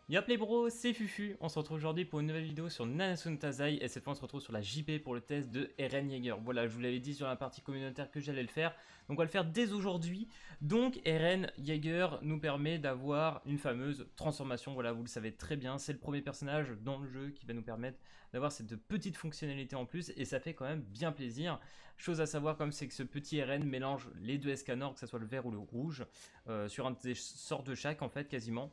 Y'a Play Bro, c'est Fufu, on se retrouve aujourd'hui pour une nouvelle vidéo sur Nanatsu no Taizai et cette fois on se retrouve sur la JP pour le test de Eren Yeager. Voilà, je vous l'avais dit sur la partie communautaire que j'allais le faire, donc on va le faire dès aujourd'hui. Donc Eren Yeager nous permet d'avoir une fameuse transformation, voilà, vous le savez très bien, c'est le premier personnage dans le jeu qui va nous permettre d'avoir cette petite fonctionnalité en plus et ça fait quand même bien plaisir. Chose à savoir comme c'est que ce petit Eren mélange les deux Escanors, que ce soit le vert ou le rouge, sur un des sorts de chaque en fait quasiment.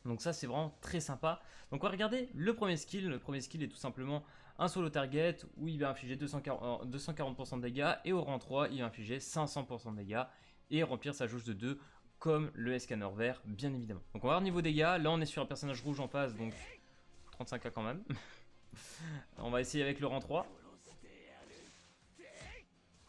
Donc ça c'est vraiment très sympa. Donc on va regarder le premier skill. Le premier skill est tout simplement un solo target où il va infliger 240% de dégâts et au rang 3 il va infliger 500% de dégâts et remplir sa jauge de 2 comme le Escanor vert bien évidemment. Donc on va voir niveau dégâts. Là on est sur un personnage rouge en face donc 35k quand même. On va essayer avec le rang 3.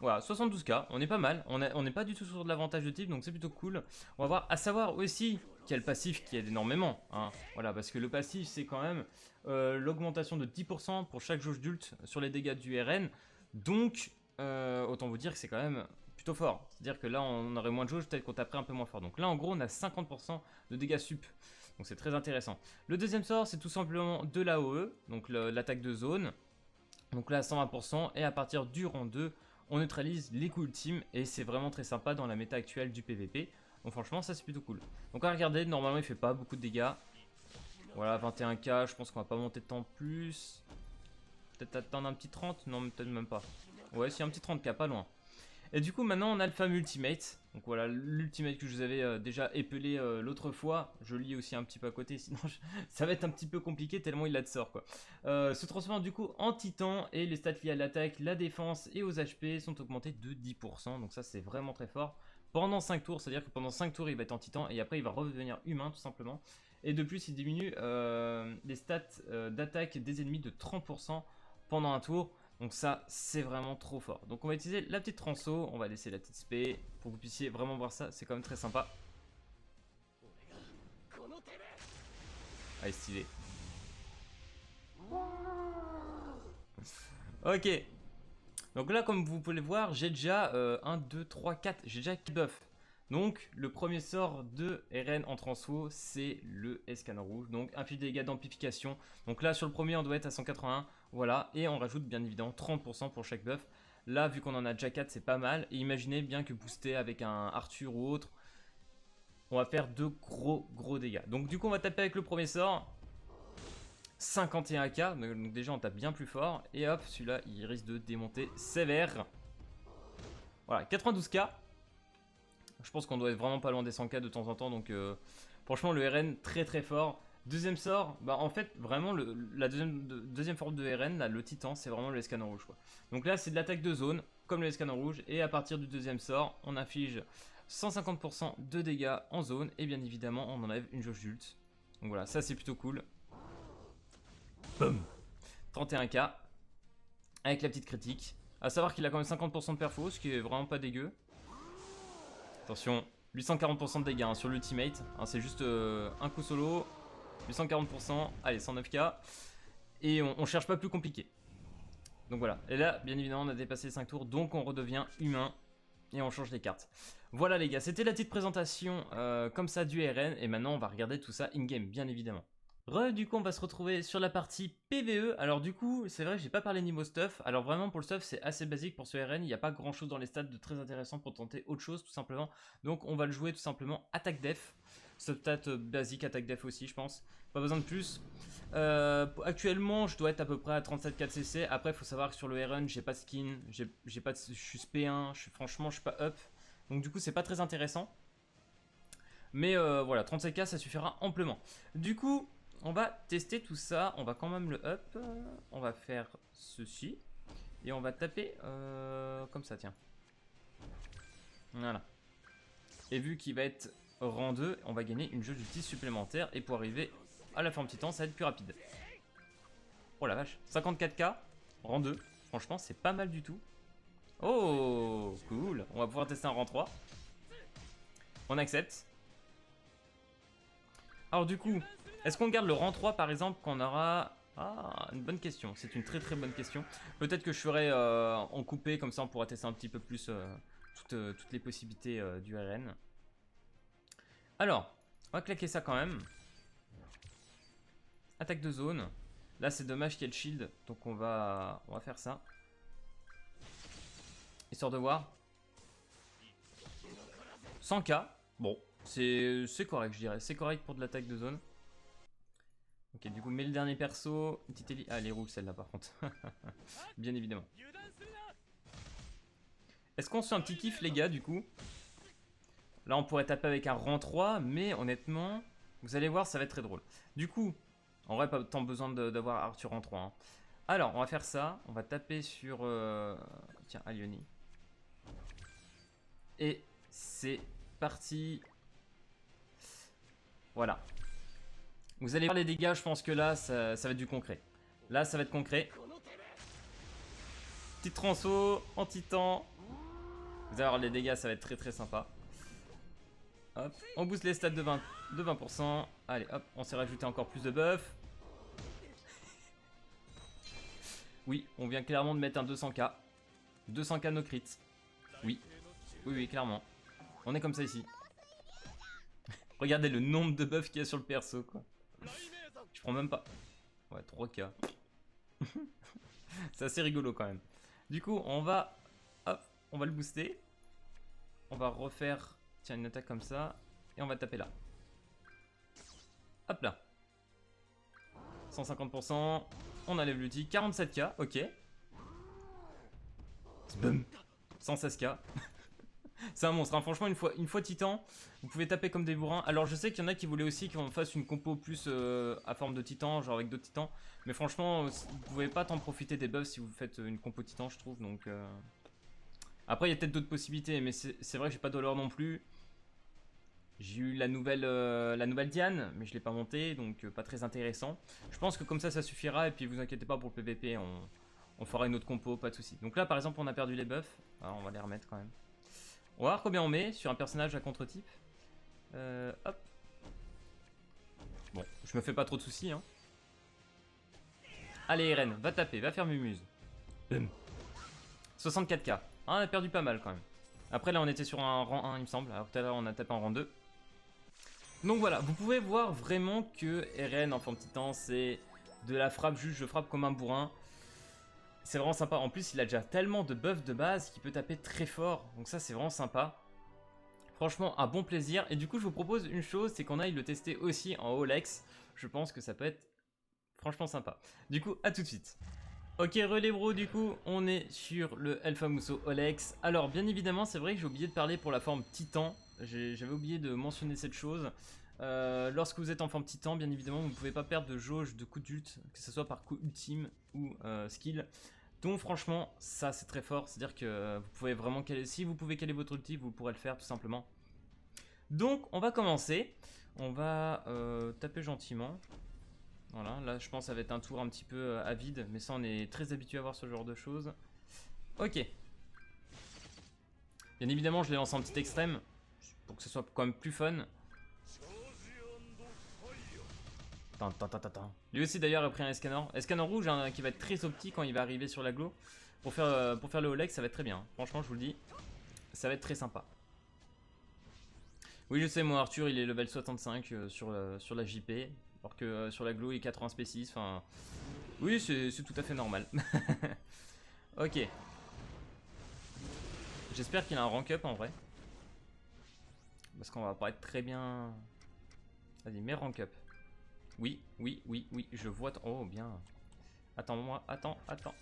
Voilà, 72k, on est pas mal, on n'est pas du tout sur de l'avantage de type, donc c'est plutôt cool. On va voir, à savoir aussi qu'il y a le passif qui aide énormément, hein. Voilà, parce que le passif c'est quand même l'augmentation de 10% pour chaque jauge d'ult sur les dégâts du RN, donc autant vous dire que c'est quand même plutôt fort. C'est-à-dire que là on aurait moins de jauge, peut-être qu'on taperait un peu moins fort. Donc là en gros on a 50% de dégâts sup, donc c'est très intéressant. Le deuxième sort c'est tout simplement de l'AOE, donc l'attaque de zone, donc là 120%, et à partir du rang 2, on neutralise les coups ultimes et c'est vraiment très sympa dans la méta actuelle du PVP. Donc franchement ça c'est plutôt cool. Donc on va regarder, normalement il fait pas beaucoup de dégâts. Voilà 21k, je pense qu'on va pas monter de temps plus. Peut-être attendre un petit 30, non peut-être même pas. Ouais c'est un petit 30k, pas loin. Et du coup maintenant on a le fameux ultimate. Donc voilà l'ultimate que je vous avais déjà épelé l'autre fois. Je lis aussi un petit peu à côté sinon ça va être un petit peu compliqué tellement il a de sort quoi. Se transforme du coup en titan et les stats liés à l'attaque, la défense et aux HP sont augmentés de 10%. Donc ça c'est vraiment très fort. Pendant 5 tours, c'est à dire que pendant 5 tours il va être en titan et après il va redevenir humain tout simplement. Et de plus il diminue les stats d'attaque des ennemis de 30% pendant un tour. Donc ça, c'est vraiment trop fort. Donc on va utiliser la petite transo, on va laisser la petite spé pour que vous puissiez vraiment voir ça, c'est quand même très sympa. Allez, stylé. Ok. Donc là, comme vous pouvez le voir, j'ai déjà 1, 2, 3, 4, j'ai déjà 4 buffs. Donc le premier sort de Eren en transfo c'est le Escanor rouge, donc inflige des dégâts d'amplification. Donc là sur le premier on doit être à 181, voilà, et on rajoute bien évidemment 30% pour chaque buff. Là vu qu'on en a déjà 4 c'est pas mal, et imaginez bien que boosté avec un Arthur ou autre, on va faire de gros dégâts. Donc du coup on va taper avec le premier sort, 51k, donc déjà on tape bien plus fort, et hop celui-là il risque de démonter sévère. Voilà, 92k. Je pense qu'on doit être vraiment pas loin des 100k de temps en temps, donc franchement le RN très fort. Deuxième sort, bah en fait vraiment la deuxième forme de RN, là, le titan, c'est vraiment le Escanor rouge quoi. Donc là c'est de l'attaque de zone, comme le Escanor rouge, et à partir du deuxième sort, on inflige 150% de dégâts en zone, et bien évidemment on enlève une jauge d'ult. Donc voilà, ça c'est plutôt cool. Boum, 31k, avec la petite critique. A savoir qu'il a quand même 50% de perfo, ce qui est vraiment pas dégueu. Attention, 840% de dégâts hein, sur l'ultimate, hein, c'est juste un coup solo, 840%, allez 109k, et on cherche pas plus compliqué. Donc voilà, et là bien évidemment on a dépassé les 5 tours, donc on redevient humain, et on change les cartes. Voilà les gars, c'était la petite présentation comme ça du RN, et maintenant on va regarder tout ça in-game bien évidemment. Du coup on va se retrouver sur la partie PVE. Alors du coup c'est vrai j'ai pas parlé niveau stuff. Alors vraiment pour le stuff c'est assez basique pour ce RN. Il n'y a pas grand chose dans les stats de très intéressant pour tenter autre chose tout simplement. Donc on va le jouer tout simplement attaque def. Substat basique attaque def aussi je pense. Pas besoin de plus. Actuellement je dois être à peu près à 37 cc. Après il faut savoir que sur le RN j'ai pas de skin. J'ai pas de, je suis SP1. Franchement je suis pas up. Donc du coup c'est pas très intéressant. Mais voilà 37k ça suffira amplement. Du coup on va tester tout ça, on va quand même le up, on va faire ceci, et on va taper comme ça, tiens. Voilà. Et vu qu'il va être rang 2, on va gagner une jauge d'ulti supplémentaire, et pour arriver à la forme titan, ça va être plus rapide. Oh la vache, 54k, rang 2, franchement c'est pas mal du tout. Oh, cool, on va pouvoir tester un rang 3. On accepte. Alors du coup, est-ce qu'on garde le rang 3 par exemple qu'on aura... Ah, une bonne question, c'est une très bonne question. Peut-être que je ferai en coupé, comme ça on pourra tester un petit peu plus toutes les possibilités du RN. Alors, on va claquer ça quand même. attaque de zone. Là, c'est dommage qu'il y ait le shield, donc on va faire ça. Histoire de voir. 100k. Bon, c'est correct, je dirais. C'est correct pour de l'attaque de zone. Ok, du coup, mets le dernier perso. Titelli. Ah, elle est rouge celle-là, par contre. Bien évidemment. Est-ce qu'on se fait un petit kiff, les gars, du coup? Là, on pourrait taper avec un rang 3, mais honnêtement, vous allez voir, ça va être très drôle. Du coup, en vrai, pas tant besoin d'avoir Arthur en 3. Hein. Alors, on va faire ça. On va taper sur... Tiens, Alioni. Et c'est parti. Voilà. Vous allez voir les dégâts, je pense que là, ça va être du concret. Là, ça va être concret. Petite transfo en titan. Vous allez voir les dégâts, ça va être très très sympa. Hop, on booste les stats de 20%. Allez, hop, on s'est rajouté encore plus de buff. Oui, on vient clairement de mettre un 200k. 200k no crit. Oui, oui, clairement. On est comme ça ici. Regardez le nombre de buffs qu'il y a sur le perso, quoi. Je prends même pas. Ouais, 3k. C'est assez rigolo quand même. Du coup, on va... Hop, on va le booster. On va refaire... Tiens, une attaque comme ça. Et on va taper là. Hop là. 150%. On enlève l'outil. 47k, ok. Boum. 116k. C'est un monstre, hein. Franchement, une fois titan, vous pouvez taper comme des bourrins. Alors, je sais qu'il y en a qui voulaient aussi qu'on fasse une compo plus à forme de titan, genre avec d'autres titans. Mais franchement, vous pouvez pas tant profiter des buffs si vous faites une compo titan, je trouve. Donc, après, il y a peut-être d'autres possibilités, mais c'est vrai que j'ai pas de l'or non plus. J'ai eu la nouvelle Diane, mais je l'ai pas montée, donc pas très intéressant. Je pense que comme ça suffira, et puis vous inquiétez pas pour le PVP, on fera une autre compo, pas de soucis. Donc là, par exemple, on a perdu les buffs. Alors, on va les remettre quand même. On va voir combien on met sur un personnage à contre-type. Hop. Bon, je me fais pas trop de soucis. Hein. Allez, Eren, va taper, va faire mumuse. 64k. Ah, on a perdu pas mal quand même. Après, là, on était sur un rang 1, il me semble. Alors tout à l'heure, on a tapé en rang 2. Donc voilà, vous pouvez voir vraiment que Eren en forme titan, c'est de la frappe, juste je frappe comme un bourrin. C'est vraiment sympa. En plus, il a déjà tellement de buffs de base qu'il peut taper très fort. Donc ça, c'est vraiment sympa. Franchement, un bon plaisir. Et du coup, je vous propose une chose, c'est qu'on aille le tester aussi en Olex. Je pense que ça peut être franchement sympa. Du coup, à tout de suite. Ok, relais bro, du coup, on est sur le Elfamuso Olex. Alors, bien évidemment, c'est vrai que j'ai oublié de parler pour la forme Titan. J'avais oublié de mentionner cette chose. Lorsque vous êtes en forme Titan, bien évidemment, vous ne pouvez pas perdre de jauge de coup d'ult, que ce soit par coup ultime ou skill. Donc franchement, ça c'est très fort, c'est-à-dire que vous pouvez vraiment caler, si vous pouvez caler votre ulti, vous pourrez le faire tout simplement. Donc on va commencer, on va taper gentiment. Voilà, là je pense que ça va être un tour un petit peu à vide, mais ça on est très habitué à voir ce genre de choses. Ok. Bien évidemment je l'ai lancé en petit extrême, pour que ce soit quand même plus fun. Lui aussi d'ailleurs a pris un Escanor. Escanor rouge hein, qui va être très optique quand il va arriver sur l'aglo. Pour faire le Olex, ça va être très bien. Franchement, je vous le dis, ça va être très sympa. Oui, je sais, moi Arthur il est level 65 sur la JP. Alors que sur l'aglo il est 80 spécis. Enfin, oui, c'est tout à fait normal. Ok. J'espère qu'il a un rank up en vrai. Parce qu'on va pas être très bien. Vas-y, mets rank up. Oui, je vois. Oh, bien. Attends-moi, attends,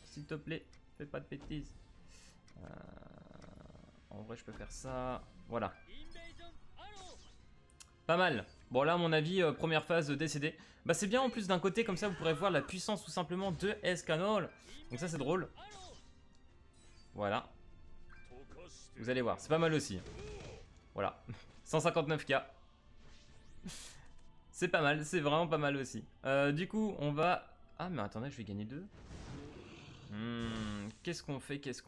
s'il te plaît, fais pas de bêtises. En vrai, je peux faire ça. Voilà. Pas mal. Bon, là, à mon avis, première phase décédée. Bah, c'est bien en plus d'un côté, comme ça, vous pourrez voir la puissance tout simplement de Escanor. Donc, ça, c'est drôle. Voilà. Vous allez voir, c'est pas mal aussi. Voilà. 159k. C'est pas mal, c'est vraiment pas mal aussi. Du coup, on va... Ah, mais attendez, je vais gagner 2. Qu'est-ce qu'on fait? Parce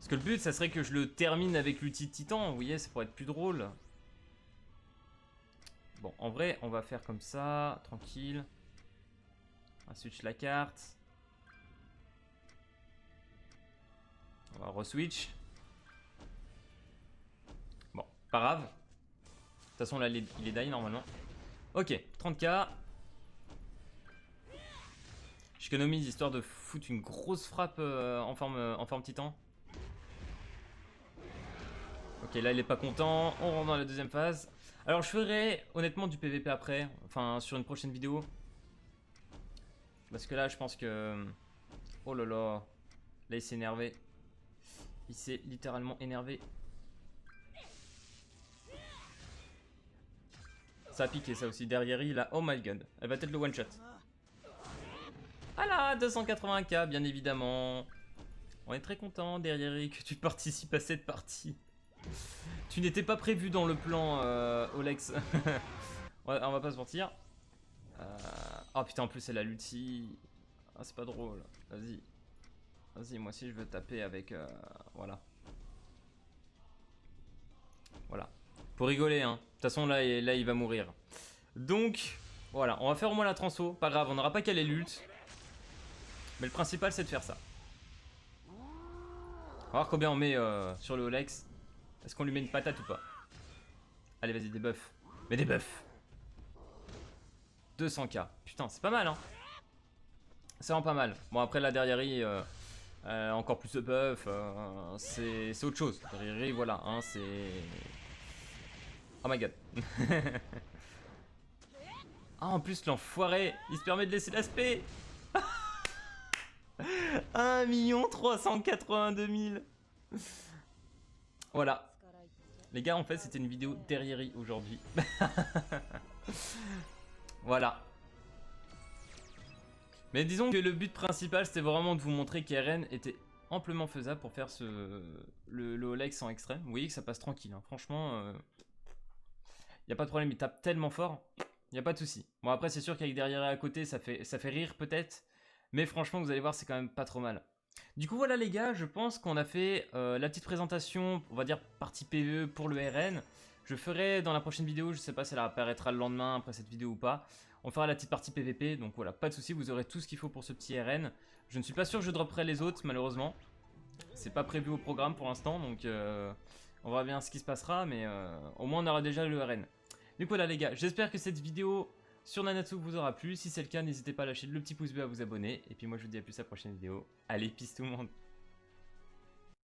que le but, ça serait que je le termine avec l'outil titan, vous voyez, ça pourrait être plus drôle. Bon, en vrai, on va faire comme ça, tranquille. On va switch la carte. On va re-switch. Bon, pas grave. De toute façon, là, il est die normalement. Ok, 30k. J'économise histoire de foutre une grosse frappe en forme titan. Ok, là il est pas content. On rentre dans la deuxième phase. Alors je ferai honnêtement du PVP après. Enfin, sur une prochaine vidéo. Parce que là, je pense que... Oh là là. Là, il s'est énervé. Il s'est littéralement énervé. Ça a piqué ça aussi. Derrière, il a... Oh my god. Elle va peut-être le one shot. Ah là, 280k, bien évidemment. On est très content, derrière, que tu participes à cette partie. Tu n'étais pas prévu dans le plan, Olex. Ouais, on va pas se mentir. Oh putain, en plus, elle a l'ulti. Ah, c'est pas drôle. Vas-y. Vas-y, moi aussi, je veux taper avec... voilà. Voilà. Pour rigoler, hein. De toute façon, là, il va mourir. Donc, voilà. On va faire au moins la transfo. Pas grave, on n'aura pas calé l'ult. Mais le principal, c'est de faire ça. On va voir combien on met sur le Olex. Est-ce qu'on lui met une patate ou pas? Allez, vas-y, des buffs. Mais des buffs. 200k. Putain, c'est pas mal, hein. C'est vraiment pas mal. Bon, après, la derrière, encore plus de buffs. C'est autre chose. Derrière, voilà, hein, c'est... Oh my god. Ah, en plus, l'enfoiré, il se permet de laisser l'aspect. 1 382 000. Voilà. Les gars, en fait, c'était une vidéo derrière aujourd'hui. Voilà. Mais disons que le but principal, c'était vraiment de vous montrer qu'Eren était amplement faisable pour faire le Olex en extrême. Vous voyez que ça passe tranquille, hein. Franchement, y a pas de problème, il tape tellement fort, y a pas de souci. Bon, après, c'est sûr qu'avec derrière et à côté, ça fait rire peut-être. Mais franchement, vous allez voir, c'est quand même pas trop mal. Du coup, voilà les gars, je pense qu'on a fait la petite présentation, on va dire partie PvE pour le RN. Je ferai dans la prochaine vidéo, je sais pas si elle apparaîtra le lendemain après cette vidéo ou pas. On fera la petite partie PvP, donc voilà, pas de souci, vous aurez tout ce qu'il faut pour ce petit RN. Je ne suis pas sûr que je dropperai les autres, malheureusement. C'est pas prévu au programme pour l'instant, donc on verra bien ce qui se passera, mais au moins on aura déjà le RN. Donc voilà les gars, j'espère que cette vidéo sur Nanatsu vous aura plu. Si c'est le cas, n'hésitez pas à lâcher le petit pouce bleu, à vous abonner. Et puis moi je vous dis à plus à la prochaine vidéo. Allez, peace tout le monde.